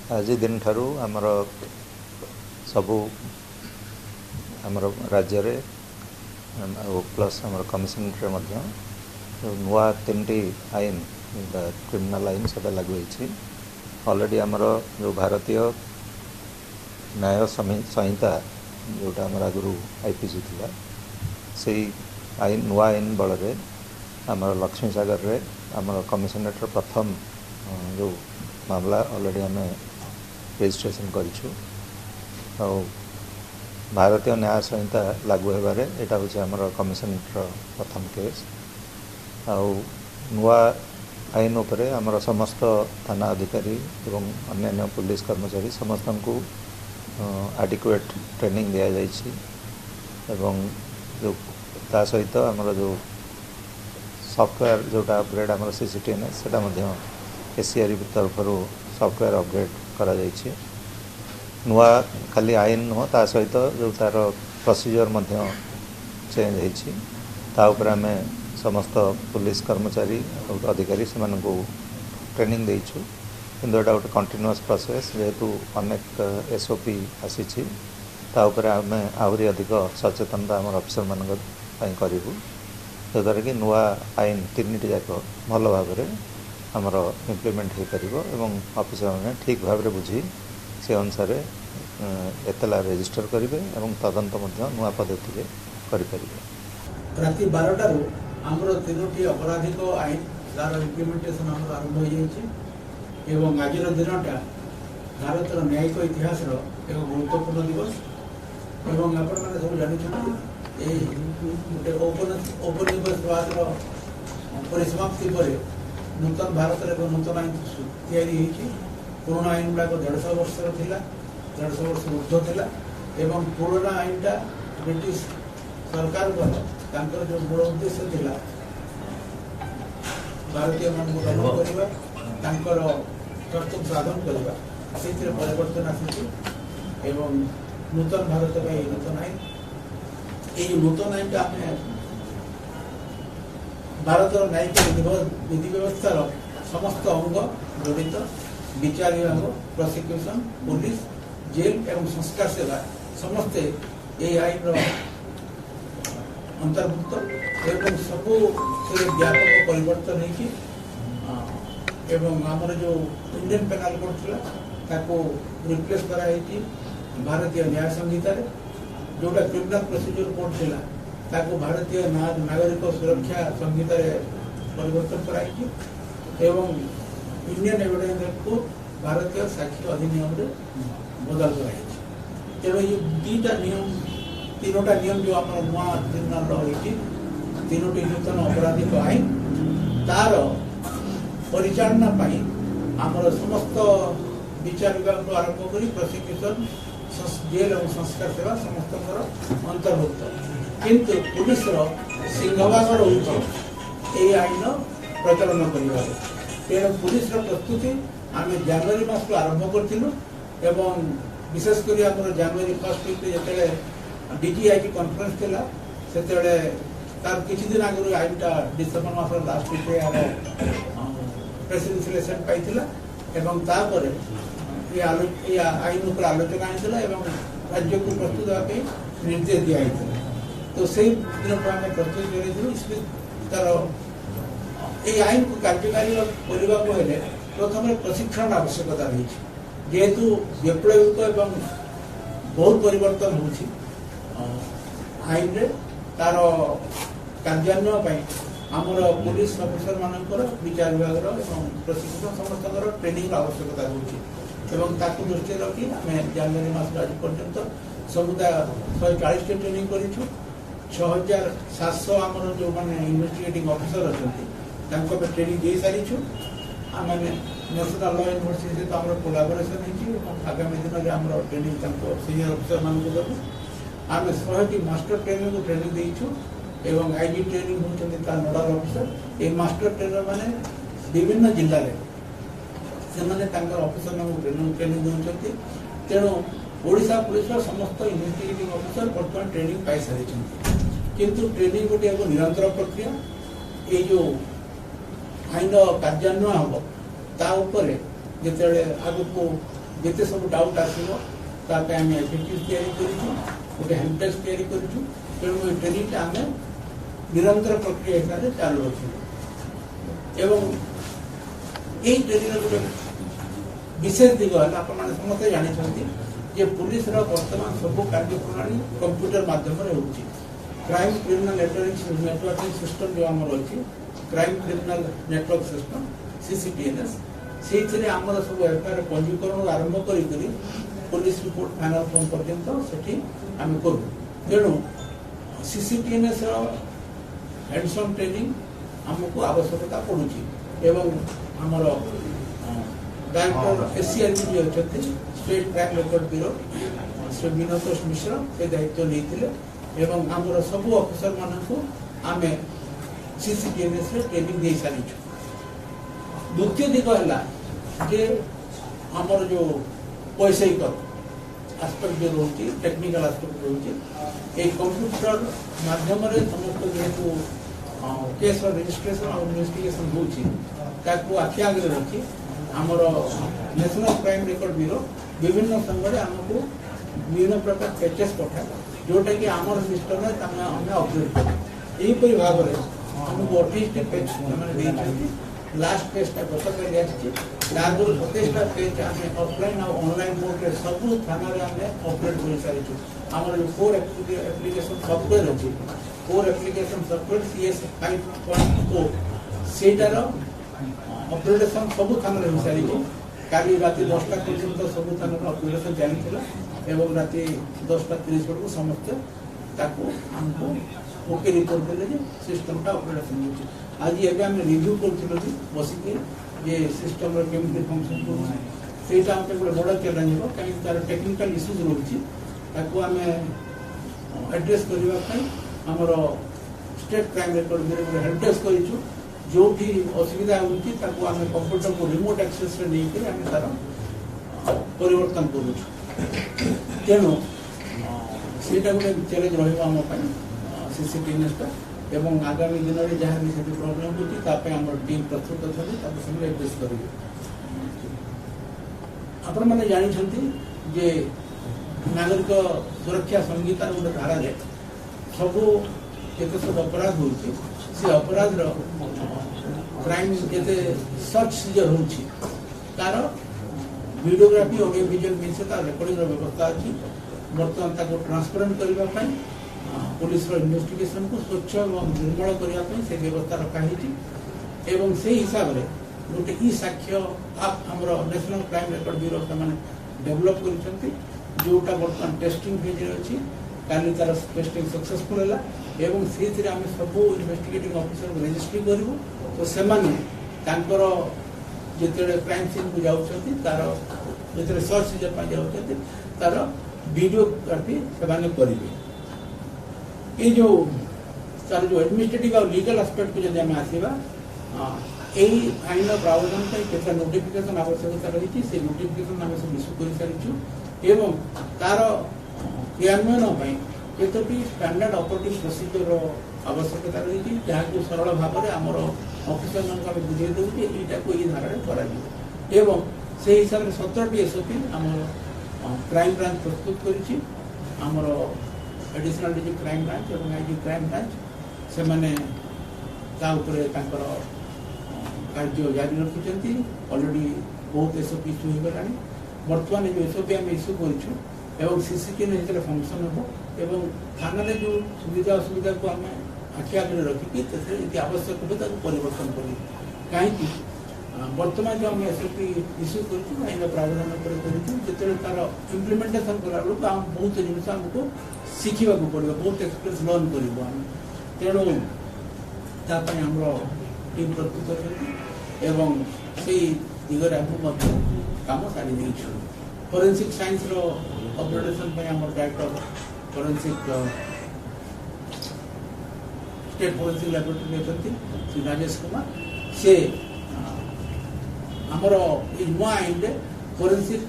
आज दिन ठारू आमर सबू आमर राज्य रे प्लस आमर कमिशनरेट मध्य नुआ 3टी आईन क्रिमिनाल आईन से लागू होती ऑलरेडी आमर जो भारतीय न्याय संहिता जोटा आमर आगु आईपीसी थिला से आईन नुआ आईन बल आमर लक्ष्मी सागर रे आमर कमिशनरेट प्रथम जो मामला ऑलरेडी आम रजिस्ट्रेशन करिछु भारतीय न्याय संहिता लागू होबारे एटा होछि आमर कमिशनरेट प्रथम केस नुआ आईन उपरे आमर समस्त थाना अधिकारी एवं अन्य पुलिस कर्मचारी समस्त को एडिक्वेट ट्रेनिंग दिया जाइछि एवं जो ता सहित आमर जो सॉफ्टवेयर जोटा अपग्रेड आमर सीसीटीएनएस सेटा मध्य एसीआर तरफ सॉफ्टवेयर अपग्रेड करा जाइछि नुआ खाली आईन नुह ता सहित जो तार प्रोसीजर मध्य चेंज होइछि ता ऊपर आमे समस्त पुलिस कर्मचारी और अधिकारी से ट्रेनिंग देइछु किंतु एटा गोटे कंटिन्यूअस प्रोसेस जेहेतु अनेक एसओपी आसीछि ता ऊपर आमे आहुरी अधिक सचेतनता आम अफिसर मान करूँ जद्वारा कि नुआ आईन 3टी जाक भल भाव आमर इम्प्लीमेंट हो पार एवं अफिसर मैंने ठीक भाव में बुझी से अनुसार एतला रजिस्टर करेंगे और तदंत नुआ पद्धति करें। राति 12टार आमर 3टी अपराधिक आईन तार इम्प्लीमेंटेशन आरंभ हो जाए आज दिनटा भारत न्यायिक इतिहास एक गुरुत्वपूर्ण दिवस एवं आपण मैंने सब जानते गोटे औपनिवेशवाद परिसमाप्ति पर नूतन भारत में नूतन आईन या पुराना आईन गुड़ाक 150 वर्ष था 150 वर्ष ऊर्ध्व था एवं पुराना आईनटा ब्रिटिश सरकार जो मूल उद्देश्य था भारतीय मान करवा कर्तव्य साधन करवा से परिवर्तन आसी नूतन भारत का नूतन आईन ये नूतन आईनटा भारत न्यायिक विधि व्यवस्था समस्त अंग जड़ित विचार विभाग प्रोसिक्यूशन पुलिस जेल एवं संस्कार सेवा समस्ते ये आईन अंतर्भुक्त एवं सबू व्यापक परिवर्तन एवं आमर जो इंडियन पेनाल कोड था रिप्लेस कराई भारतीय न्याय संहिता जोटा क्रिमिनल प्रोसीजर कोड थिला ताको भारतीय नागरिक सुरक्षा संहिता परिवर्तन कराई एवं इंडियन एविडेंस एक्ट को भारतीय साक्ष्य अधिनियम रे बदल कराई तेणु ये 2टा नियम 3टा नियम जो आम नुआ क्रिमिनाल रही 3टी नूतन अपराधिक आईन तार परिचालना पाई आमर समस्त विचार विभाग को आरंभ कर प्रोसिक्यूशन जेल और संस्कार सेवा समस्त अंतर्भुक्त किंतु पुलिस सिंहभाग रही आईन प्रचलन कर तेणु पुलिस प्रस्तुति आम जनवरी मास को आरंभ करूँ विशेषकर आम जनवरी 1 वीक जो डीजीआईटी कॉन्फ्रेंस थिला से तार किछि दिन आगु आईनटा डिसेम्बर मास लास्ट वीक प्रेसिडेंशियल पाइथिला एवं तापर ये आईन उपर आलोचना होता राज्य को प्रस्तुत होगा निर्देश दिखाई तो से दिन को आम प्रस्तुत करूँ तार ये आईन को कार्यकारी करने को हेले प्रथम प्रशिक्षण आवश्यकता रही जेहेतु वैप्लविक एवं बहुत परिवर्तन हो आईन रे तार कार्यान्वयन आमर पुलिस अफिसर मानकर विचार विभाग प्रशिक्षण समस्त ट्रेनिंग आवश्यकता होती दृष्टि रखी आम जनवरी मास आज पर्यंत समुदाय 140 ट्रेनिंग करूँ 6700 आमर जो मैंने इन्वेस्टिगेटिंग अफिसर अच्छा ट्रेनिंग दे सारी आम नेशनल लॉ यूनिवर्सिटी सहित आम कोलाबोरेसन आगामी दिन में आम ट्रेनिंग सीनियर अफिसर मान देवु आम 100टी मास्टर ट्रेनिंग को ट्रेनिंग देचु एवं आईजी ट्रेनिंग होती नोडाल अफिसर ये मास्टर ट्रेनर मैंने विभिन्न जिले में से अफिसर ट्रेनिंग दूसरी तेणु ओडिशा पुलिस समस्त इन्वेस्टिगेटिंग अफिसर बर्तमान ट्रेनिंग पाई सारी किंतु ट्रेनिंग गोटे निरंतर प्रक्रिया ये जो आईन कार्यान्वयन हम ता ଯେତେବେଳେ ଆଗକୁ ଯେତେ ସବୁ ଡାଉଟ୍ ଆସିବ ତା ପାଇଁ ଆମେ ଏଫଏକ୍ୟୁଜ ତିଆରି କରିଛୁ, ଗୋଟେ ହେଲ୍ପ ଡେସ୍କ ତିଆରି କରିଛୁ। ତେଣୁ ଏ ଟ୍ରେନିଂଟା ଆମେ ନିରନ୍ତର ପ୍ରକ୍ରିୟା ହିସାବରେ ଚାଲୁ ରଖିବୁ। ଏବଂ এই ট্রেনিংର ଗୋଟେ ବିଶେଷ ଦିଗ ହେଲା ଆପଣମାନେ ସମସ୍ତେ ଜାଣିଛନ୍ତି ଯେ ପୁଲିସର ବର୍ତ୍ତମାନ ସବୁ କାର୍ଯ୍ୟପ୍ରଣାଳୀ କମ୍ପ୍ୟୁଟର ମାଧ୍ୟମରେ ହେଉଛି। କ୍ରାଇମ୍ କ୍ରିମିନାଲ ନେଟୱାର୍କିଂ ସିଷ୍ଟମ ଯେଉଁ ଆମର ଅଛି, crime criminal network system CCTNS, ସେଇଥିରେ ଆମର ସବୁ ଏଫଆଇଆର ପଞ୍ଜୀକରଣରୁ ଆରମ୍ଭ କରିକରି ପୋଲିସ ରିପୋର୍ଟ ଫାଇନାଲ ଫର୍ମ ପର୍ଯ୍ୟନ୍ତ ସେଠି ଆମେ କରୁ। ତେଣୁ CCTNS ର ହ୍ୟାଣ୍ଡସନ୍ ଟ୍ରେନିଂ ଆମକୁ ଆବଶ୍ୟକତା ପଡୁଛି। ଏବଂ ଆମର ଡାଇରେକ୍ଟର SCRB ଯିଏ ଅଛନ୍ତି, state crime record bureau, Shri Binotosh Mishra ସେ ଦାୟିତ୍ୱ ନେଇଥିଲେ। ଏବଂ ଆମର ସବୁ ଅଫିସର ମାନଙ୍କୁ ଆମେ CCTNS ରେ ଟ୍ରେନିଂ ଦେଇ ସାରିଛୁ। ଦ୍ୱିତୀୟ ଦିଗ ହେଲା ଯେ ଆମର ଯେଉଁ ବୈଷୟିକ ଆସ୍ପେକ୍ଟ ଯେଉଁ ରହୁଛି, ଟେକ୍ନିକାଲ ଆସ୍ପେକ୍ଟ ରହୁଛି, এই କମ୍ପ୍ୟୁଟର ମାଧ୍ୟମରେ ସମସ୍ତ ଯେହେତୁ କେସ୍ର ରେଜିଷ୍ଟ୍ରେସନ ଆଉ ଇନଭେଷ୍ଟିଗେସନ ହେଉଛି, ତାକୁ ଆଖି ଆଗରେ ରଖି ଆମର ନ୍ୟାସନାଲ କ୍ରାଇମ୍ ରେକର୍ଡ ବ୍ୟୁରୋ ବିଭିନ୍ନ ସମୟରେ ଆମକୁ ବିଭିନ୍ନ ପ୍ରକାର ପ୍ୟାଚେସ୍ ପଠାଏ, ଯେଉଁଟାକି ଆମର ସିଷ୍ଟମରେ ଆମେ ଅପଡେଟ୍ କରୁ। ଏହିପରି ଭାବରେ ଆମକୁ 28ଟି ପେଜ୍ ସେମାନେ ଦେଇଛନ୍ତି। ଲାଷ୍ଟ ପେଜ୍ଟା ଗତକାଲି ଆସିଛି। ତା ଆଗରୁ 27ଟା ପେଜ୍ ଆମେ ଅଫଲାଇନ୍ ଆଉ ଅନଲାଇନ୍ ମୋଡ଼ରେ ସବୁ ଥାନାରେ ଆମେ ଅପଡେଟ୍ କରିସାରିଛୁ। ଆମର ଯେଉଁ କୋର୍ ଆପ୍ଲିକେସନ୍ ସଫ୍ଟୱେର୍ ଅଛି, କୋର୍ ଆପ୍ଲିକେସନ୍ ସଫ୍ଟୱେର୍ CS 5.0, ସେଇଟାର ଅପରେସନ୍ ସବୁ ଥାନାରେ ହୋଇସାରିଛି। କାଲି ରାତି 10ଟା ପର୍ଯ୍ୟନ୍ତ ସବୁ ଥାନାର ଅପରେସନ୍ ଚାଲିଥିଲା ଏବଂ ରାତି 10:30 ବେଳକୁ ସମସ୍ତେ ତାକୁ ଆମକୁ ଓକେ ରିପୋର୍ଟ ଦେଲେ ଯେ ସିଷ୍ଟମଟା ଅପରେସନ୍ ହେଉଛି। ଆଜି ଏବେ ଆମେ ରିଭ୍ୟୁ କରୁଥିଲୁ ଯେ ବସିକି ଯେ ସିଷ୍ଟମର କେମିତି ଫଙ୍କସନ୍ କରୁଛି। ସେଇଟା ଆମ ପାଇଁ ଗୋଟେ ବଡ଼ ଚ୍ୟାଲେଞ୍ଜ ହେବ, କାହିଁକି ତାର ଟେକ୍ନିକାଲ ଇସ୍ୟୁଜ୍ ରହୁଛି। ତାକୁ ଆମେ ଆଡ୍ରେସ୍ କରିବା ପାଇଁ ଆମର ଷ୍ଟେଟ୍ କ୍ରାଇମ୍ ରେକର୍ଡ ବ୍ୟୁରୋ ଗୋଟେ ହେଲ୍ପ ଡେସ୍କ କରିଛୁ। ଯେଉଁଠି ଅସୁବିଧା ହେଉଛି ତାକୁ ଆମେ କମ୍ପ୍ୟୁଟରକୁ ରିମୋଟ ଆକ୍ସେସରେ ନେଇକରି ଆମେ ତାର ପରିବର୍ତ୍ତନ କରୁଛୁ। ତେଣୁ ସେଇଟା ଗୋଟେ ଚ୍ୟାଲେଞ୍ଜ ରହିବ ଆମ ପାଇଁ CCTNSଟା। ଏବଂ ଆଗାମୀ ଦିନରେ ଯାହା ବି ସେଠି ପ୍ରୋବ୍ଲେମ୍ ହେଉଛି ତା ପାଇଁ ଆମର ଟିମ୍ ପ୍ରସ୍ତୁତ ଅଛନ୍ତି, ତାକୁ ସେମାନେ ଆଡ୍ରେସ୍ କରିବେ। ଆପଣମାନେ ଜାଣିଛନ୍ତି ଯେ ନାଗରିକ ସୁରକ୍ଷା ସଂହିତାର ଗୋଟେ ଧାରାରେ ସବୁ ଯେତେ ସବୁ ଅପରାଧ ହେଉଛି, ସେ ଅପରାଧର କ୍ରାଇମ୍ ଯେତେ ସର୍ଚ୍ଚ ସିଜର ହେଉଛି ତାର ଭିଡ଼ିଓଗ୍ରାଫି ଅଡ଼ିଓ ଭିଜୁଆଲ ମିଶି ତାର ରେକର୍ଡିଂର ବ୍ୟବସ୍ଥା ଅଛି। ବର୍ତ୍ତମାନ ତାକୁ ଟ୍ରାନ୍ସପରେଣ୍ଟ କରିବା ପାଇଁ ପୁଲିସର ଇନଭେଷ୍ଟିଗେସନକୁ ସ୍ୱଚ୍ଛ ଏବଂ ନିର୍ମଳ କରିବା ପାଇଁ ସେ ବ୍ୟବସ୍ଥା ରଖାହେଇଛି। ଏବଂ ସେହି ହିସାବରେ ଗୋଟେ ସାକ୍ଷ୍ୟ ଆପ୍ ଆମର ନ୍ୟାସନାଲ କ୍ରାଇମ୍ ରେକର୍ଡ ବ୍ୟୁରୋ ସେମାନେ ଡେଭଲପ୍ କରିଛନ୍ତି, ଯେଉଁଟା ବର୍ତ୍ତମାନ ଟେଷ୍ଟିଂ ଫେଜ୍ରେ ଅଛି। କାଲି ତାର ଟେଷ୍ଟିଂ ସକ୍ସେସଫୁଲ୍ ହେଲା ଏବଂ ସେଇଥିରେ ଆମେ ସବୁ ଇନଭେଷ୍ଟିଗେଟିଂ ଅଫିସରକୁ ରେଜିଷ୍ଟ୍ରି କରିବୁ। ତ ସେମାନେ ତାଙ୍କର ଯେତେବେଳେ କ୍ରାଇମ୍ ସିନ୍କୁ ଯାଉଛନ୍ତି, ତାର ଯେତେବେଳେ ସର୍ଚ୍ଚ ସିଜର ପାଇଁ ଯାଉଛନ୍ତି, ତାର ଭିଡ଼ିଓଗ୍ରାଫି ସେମାନେ କରିବେ। এই যে তার যে আডমিনিস্ট্রেটিভ আর লিগাল আসপেক্টକୁ যদি ଆମେ ଆସିବା, এই ଆଇନର ପ୍ରାବଧାନ ପାଇଁ କେତେ ନୋଟିଫିକେସନ ଆବଶ୍ୟକତା ରହିଛି, ସେ ନୋଟିଫିକେସନ ଆମେ ସବୁ ଇସ୍ୟୁ କରିସାରିଛୁ। ଏବଂ ତାର କ୍ରିୟାନ୍ୱୟନ ପାଇଁ କେତୋଟି ଷ୍ଟାଣ୍ଡାର୍ଡ ଅପରେଟିଂ ପ୍ରୋସିଜିଅର ଆବଶ୍ୟକତା ରହିଛି, ଯାହାକୁ ସରଳ ଭାବରେ ଆମର ଅଫିସରମାନଙ୍କୁ ଆମେ ବୁଝେଇ ଦେବୁ ଯେ ଏଇଟାକୁ ଏଇ ଧାରାରେ କରାଯିବ। ଏବଂ ସେହି ହିସାବରେ 17ଟି SOP ଆମର କ୍ରାଇମ୍ ବ୍ରାଞ୍ଚ ପ୍ରସ୍ତୁତ କରିଛି। ଆମର एडिशनल डीजी क्राइम ब्रांच और आईजी क्राइम ब्रांच से माने ता उपरे तांकर कार्य जारी रखिଛନ୍ତି। ऑलरेडी बहुत एसओपी इश्यू हो गलानी। वर्तमान जो एसओपी हम इश्यू करिछु एवं सीसीटीवी हिसाब फंक्शन हो एवं थाना रे जो सुविधा असुविधा को हम आखि आगे रखी कि आवश्यक हो ताको परिवर्तन करी। कहीं वर्तमान जो हम एसओपी इश्यू करिछु आइन प्रावधान पर करिछु, जेते तार इम्प्लीमेंटेशन करा लोक हम बहुत जिनिस हमको शिखा पड़ो, बहुत एक्सपीरियंस लर्न कर। तेणु तापाई आम टीम प्रस्तुत एवं से दिगरे आम कम सारी देछु। फोरेंसिक साइंस रो अपग्रेडेशन पे आम director forensic state forensic laboratory अच्छे श्री राजेश कुमार, से आमर नुआ आईन फोरेंसिक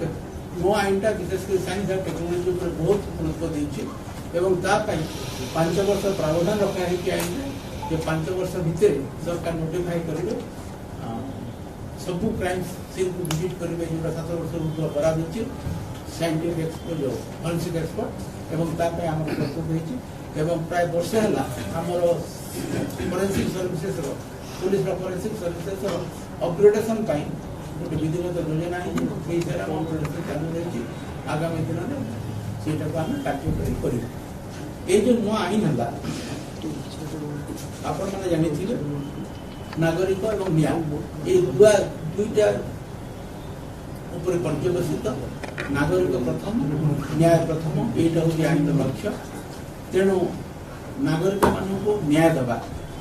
नुआ आईनटा विशेषकर साइंस और टेक्नोलोजी पर बहुत गुरुत्व देछि एवं तापाई 5 वर्ष प्रावधान रखा है कि आईन जे 5 वर्ष भितर सरकार नोटिफाई करेंगे सबू क्राइम सीन को विजिट करेंगे जो 7 वर्ष ऊर्ध्व अपराध अच्छे साइंटिफिक एक्सपर्ट जो फरेन्सिक एक्सपर्ट एवं आम प्रस्तुत होती प्राय वर्षे है आमर forensic services police forensic services upgradation गोटे विधिगत योजना है अपग्रेडेशन चालू रही आगामी दिन में सेटा को आम कार्यकारी कर जो नुआ आईन है आपण मैंने जानी नागरिक और न्याय ये दुईटा ऊपर पर्यवेसित नागरिक प्रथम न्याय प्रथम यहाँ हूँ आईन लक्ष्य तेणु नागरिक मानू न्याय देवा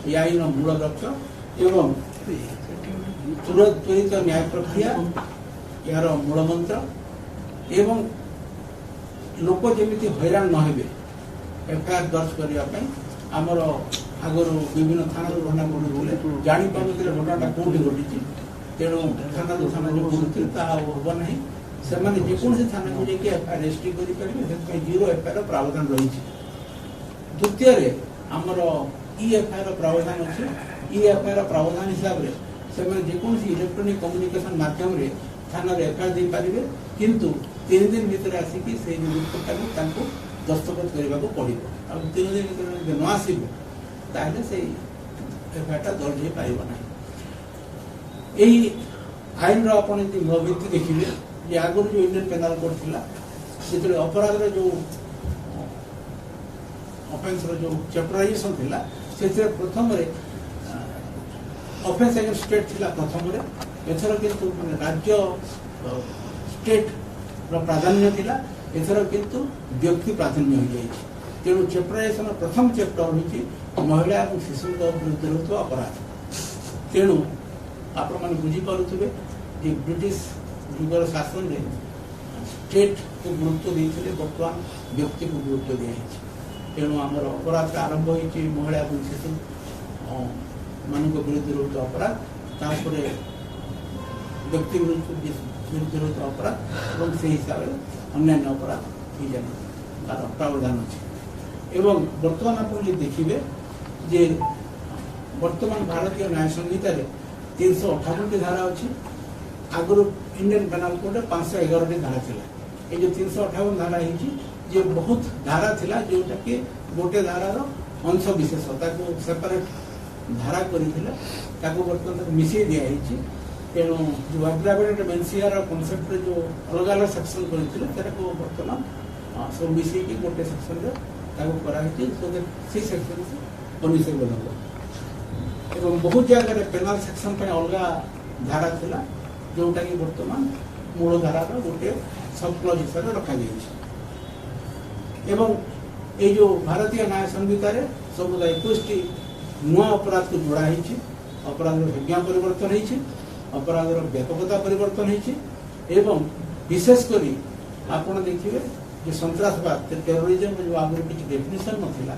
ये आईन मूल लक्ष्य एवं त्वरित न्याय प्रक्रिया यार मूल मंत्र एवं लोक जमी हैरान नहे एफआईआर दर्ज करने आमर आगर विभिन्न थाना घटना घटुले जापारे घटना कौटी घटी तेणु थाना थाना जो घटुले हम ना से जेकोसी थाना को जाकि एफआईआर रेजिस्ट्री करेंगे जीरो एफआईआर प्रावधान रही द्वितीय आमर इ एफआईआर प्रावधान अच्छे इ एफआईआर प्रावधान हिसाब से जेकोसी इलेक्ट्रोनिक कम्युनिकेशन माध्यम थाना एफआईआर दे पारे किंतु 3 दिन भीतर आसिकी से रिपोर्टा दस्तखत करने को पड़ो आ 3 दिन भीतर न आसब ताहले से एफआईआर दर्ज हो पारना यही आईन रपण मूलभित्ति देखिए जे आगुरी जो इंडियन पेनाल कोड थिला से अपराध जो ऑफेंस जो चैप्टराइजेशन थिला से प्रथम ऑफेंस अगेंस्ट स्टेट थिला प्रथम एथर किंतु राज्य स्टेट प्राधान्य थिला एथर किंतु व्यक्ति प्राधान्य हो जाए तेणु चैप्टराइजेशन प्रथम चैप्टर हूँ महिला और शिशु विरुद्ध होता अपराध तेणु आपण मैंने बुझीपे जे ब्रिटिश युगर शासन में स्टेट को गुरुत्व देते बर्तमान व्यक्ति को गुरुत्व दिखाई तेणु आमर अपराध आरंभ होती महिला और शिशु मान विरुद्ध होता अपराध व्यक्ति विरुद्ध होता अपराध और से हिसाब से अन्य अपराध तार प्रावधान अच्छे एवं बर्तमान आप देखिए जे वर्तमान भारतीय न्याय संहिता 358 धारा अच्छी आगुरी इंडियन पेनाल कोड 511 धारा थिला ये जो 358 धारा है बहुत धारा थिला जोटा कि गोटे धारार अंश विशेष को सेपरेट धारा कर बर्तमान मिसई दिखाई तेणु जो एग्रावेटेड मेनसियर कनसेप्ट जो अलग अलग सेक्शन करते बर्तमान सब मिसई गोटे सेक्शन से सेक्शन से पनिशेबल हम बहुत जगह पेनाल सेक्शन अलग धारा थिला जोटा कि बर्तमान मूल धारार गोटे सब क्लज हिसाब से रखा एवं ये जो भारतीय न्याय संहिता सब 21 नुआ अपराध को जोड़ाई अपराध संज्ञा परिवर्तन होती अपराधर व्यापकता परिवर्तन होती विशेषकर आपड़ देखिए जो सन्त्रासवाद टेरोरिज्म जो आगे किसी डेफिनेशन नाला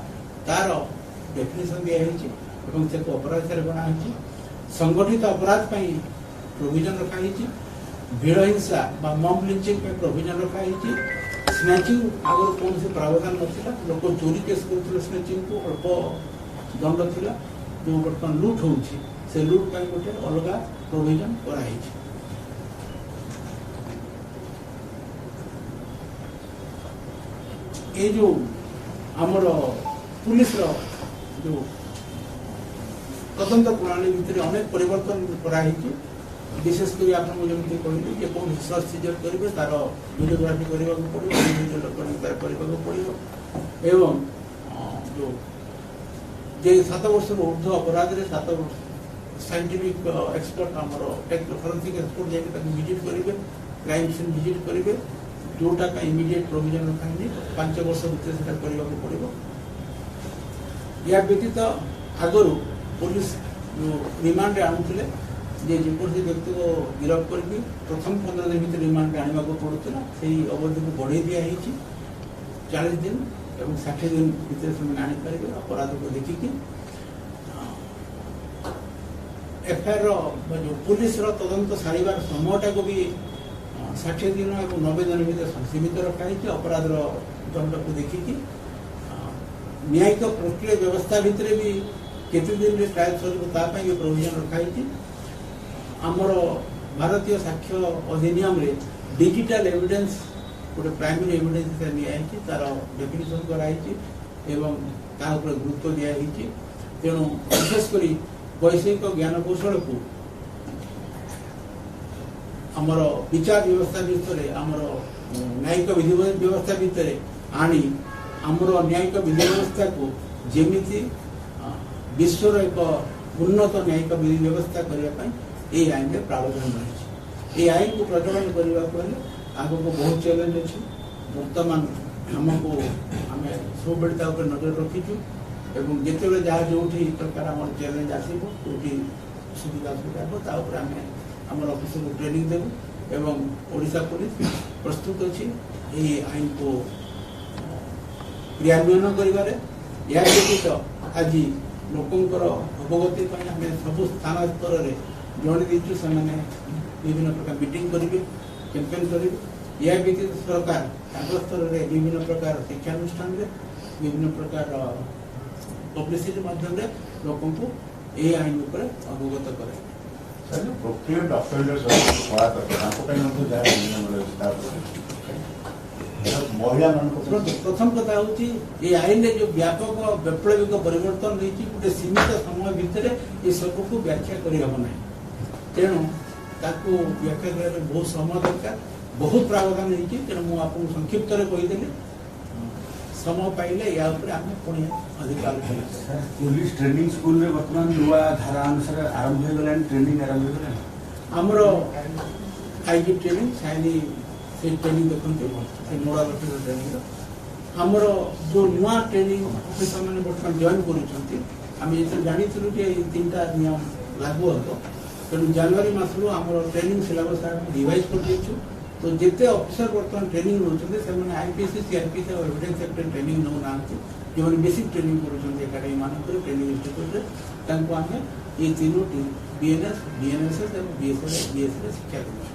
तार डेफिनेशन दिखाई से अपराध हिसाब से गणाई संगठित अपराध प्रोविजन रखाई भीड़ हिंसा मॉब लिंचिंग प्रोविजन रखाई स्नैचिंग आगे कौन से प्रावधान नाला लोक चोरी केस कर स्नैचिंग को अल्प दंड था जो बर्तमान लुट हो लुट गोटे अलग प्रोविजन कराई ये जो आमर पुलिस जो तदंत प्रणाली भितर अनेक परिवर्तन कराई विशेषकर आपमती कहली जे कौन सर्च सीजर करेंगे तार वीडियोग्राफी करने को पड़ो इलेक्ट्रोनिक करने पड़ो एवं जो 7 वर्ष ऊर्ध्व अपराध 7 वर्ष साइंटिफिक एक्सपर्ट आमर फरेन्सिक एक्सपर्ट जाके विजिट करेंगे क्राइम सीन विजिट करेंगे जोटा का इमिडिएट प्रोविजन रखाई 5 वर्ष भर करने को पड़ो या व्यतीत आगु पुलिस जो रिमांड आणुले जेकोसी व्यक्ति को गिरफ्त करके प्रथम 15 दिन भर रिमांड आने को पड़ूला से अवधि को बढ़े दिखाई 40 दिन और 60 दिन भर से आनीपारे अपराध को देखिकी एफआईआर जो पुलिस तदंत सारिबार समयटा को भी 60 दिन और 90 दिन भर सीमित रखाई अपराधर दंड को देखिकी न्यायिक प्रक्रिया व्यवस्था भितर भी केते दिन ट्रायल सर प्रोविजन रखाई आमर भारतीय साक्ष्य अधिनियम रे डिजिटल एविडेंस गोटे प्राइमरी एविडेंस नियाई तार डेफिनेशन कराई एवं ता ऊपर गुरुत्व दिखाई तेणु विशेषकर वैषयिक ज्ञान कौशल को आमर विचार व्यवस्था भितर आमर न्यायिक विधि व्यवस्था भितर आनी आमर न्यायिक विधि व्यवस्था को जेमिति विश्वर एक उन्नत न्यायिक विधि व्यवस्था करने ये आईन में प्रावधान रही ये आईन को प्रचलन करने को आगे को बहुत चैलेंज अच्छी बर्तमान आमको आम सब नजर रखीचु एवं जिते जहाँ जो प्रकार आम चैलेंज आसो सुविधा सुविधा आम ऑफिस को ट्रेनिंग देवु एवं ओडिशा पुलिस प्रस्तुत अच्छी ये आईन को क्रियान्वयन करिबारे या व्यतीत आज लोकंकर अवगति आम सब स्थान स्तर में जन दीचु से विभिन्न प्रकार मीटिंग करेंगे कैंपेन करेंगे या व्यतीत सरकार स्तर में विभिन्न प्रकार शिक्षानुष्ठान विभिन्न प्रकार पब्लिसिटी माध्यम लोक ये आईन अवगत करे प्रथम कथा हूँ ये आईन जो व्यापक वैप्लविक परिवर्तन रही गोटे सीमित समय भितर ये सबको व्याख्या करना तेणु ताकू व्याख्या करने बहुत समय दरकार बहुत प्रावधान होती तेणु मुझे संक्षिप्त कहीदेली समय पाइले या आम पुणी अधिक आलोचना पुलिस ट्रेनिंग स्कूल रे वर्तमान नुआ धारा अनुसार आरंभ हो गला ट्रेनिंग आरंभ हो गला हमर आईजी ट्रेनिंग साइनी से ट्रेनिंग देखते से नोडा ऑफिसर ट्रेनिंग हमर जो नुआ ट्रेनिंग ऑफिसर मैंने वर्तमान जॉइन करूछंती हम ये जानी थलु जे तीनटा नियम लागू हो तेणु जनवरी मासरू हमर ट्रेनिंग सिलेबस रिवाइज कर देछु तो जिते ऑफिसर वर्तमान ट्रेनिंग रोचते से आईपीसी सीआरपीसी और एविडेंस एक्ट ट्रेनिंग नौ ना जो बेसिक ट्रेनिंग करूछंती एकेडमी मानक ट्रेनिंग इंस्टीट्यूट रे तांको आमे ये तीनोटी बीएनएस बीएनएसएस और बीएसएस शिक्षा करूछु।